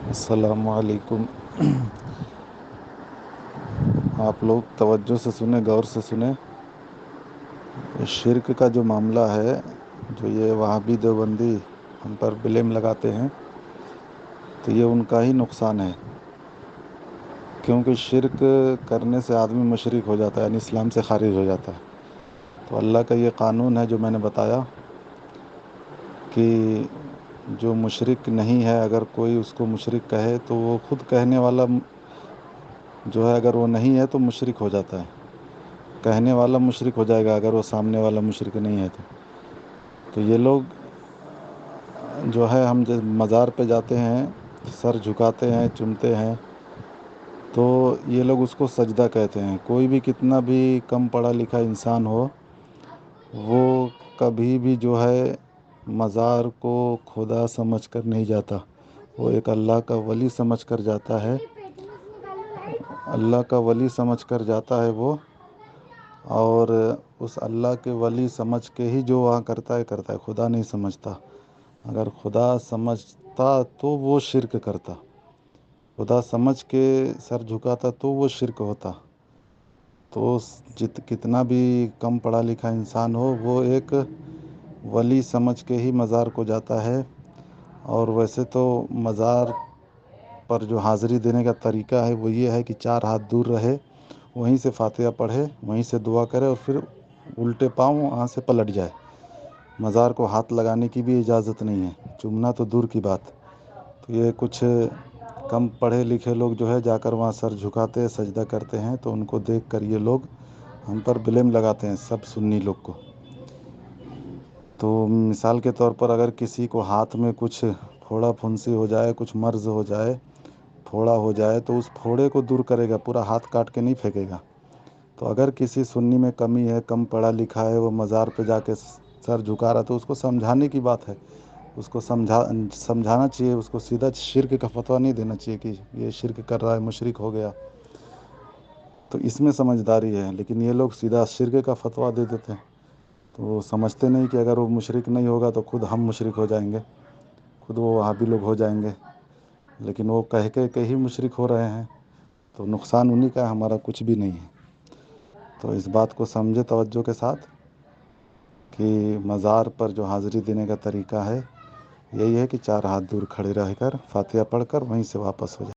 السلام علیکم۔ آپ لوگ توجہ سے سنیں، غور سے سنیں۔ شرک کا جو معاملہ ہے، جو یہ وہابی دیوبندی ہم پر بلیم لگاتے ہیں، تو یہ ان کا ہی نقصان ہے، کیونکہ شرک کرنے سے آدمی مشرک ہو جاتا ہے، یعنی اسلام سے خارج ہو جاتا ہے۔ تو اللہ کا یہ قانون ہے جو میں نے بتایا کہ جو مشرک نہیں ہے، اگر کوئی اس کو مشرک کہے تو وہ خود کہنے والا جو ہے، اگر وہ نہیں ہے تو مشرک ہو جاتا ہے، کہنے والا مشرک ہو جائے گا اگر وہ سامنے والا مشرک نہیں ہے تو یہ لوگ جو ہے، ہم جب مزار پہ جاتے ہیں، سر جھکاتے ہیں، چومتے ہیں، تو یہ لوگ اس کو سجدہ کہتے ہیں۔ کوئی بھی کتنا بھی کم پڑھا لکھا انسان ہو، وہ کبھی بھی جو ہے مزار کو خدا سمجھ کر نہیں جاتا، وہ ایک اللہ کا ولی سمجھ کر جاتا ہے، اللہ کا ولی سمجھ کر جاتا ہے وہ، اور اس اللہ کے ولی سمجھ کے ہی جو وہاں کرتا ہے، خدا نہیں سمجھتا۔ اگر خدا سمجھتا تو وہ شرک کرتا، خدا سمجھ کے سر جھکاتا تو وہ شرک ہوتا۔ تو کتنا بھی کم پڑھا لکھا انسان ہو، وہ ایک ولی سمجھ کے ہی مزار کو جاتا ہے۔ اور ویسے تو مزار پر جو حاضری دینے کا طریقہ ہے وہ یہ ہے کہ 4 ہاتھ دور رہے، وہیں سے فاتحہ پڑھے، وہیں سے دعا کرے، اور پھر الٹے پاؤں وہاں سے پلٹ جائے۔ مزار کو ہاتھ لگانے کی بھی اجازت نہیں ہے، چومنا تو دور کی بات۔ تو یہ کچھ کم پڑھے لکھے لوگ جو ہے جا کر وہاں سر جھکاتے، سجدہ کرتے ہیں، تو ان کو دیکھ کر یہ لوگ ہم پر بلیم لگاتے ہیں، سب سنی لوگ کو۔ تو مثال کے طور پر اگر کسی کو ہاتھ میں کچھ پھوڑا پھنسی ہو جائے، کچھ مرض ہو جائے، پھوڑا ہو جائے، تو اس پھوڑے کو دور کرے گا، پورا ہاتھ کاٹ کے نہیں پھینکے گا۔ تو اگر کسی سنی میں کمی ہے، کم پڑھا لکھا ہے، وہ مزار پہ جا کے سر جھکا رہا، تو اس کو سمجھانے کی بات ہے، اس کو سمجھانا چاہیے، اس کو سیدھا شرک کا فتویٰ نہیں دینا چاہیے کہ یہ شرک کر رہا ہے، مشرک ہو گیا۔ تو اس میں سمجھداری ہے، لیکن یہ لوگ سیدھا شرک کا فتویٰ دے دیتے ہیں۔ تو وہ سمجھتے نہیں کہ اگر وہ مشرک نہیں ہوگا تو خود ہم مشرک ہو جائیں گے، خود وہ وہابی لوگ ہو جائیں گے، لیکن وہ کہہ کے ہی مشرک ہو رہے ہیں، تو نقصان انہی کا ہے، ہمارا کچھ بھی نہیں ہے۔ تو اس بات کو سمجھے توجہ کے ساتھ کہ مزار پر جو حاضری دینے کا طریقہ ہے، یہی ہے کہ 4 ہاتھ دور کھڑے رہ کر فاتحہ پڑھ کر وہیں سے واپس ہو جائے۔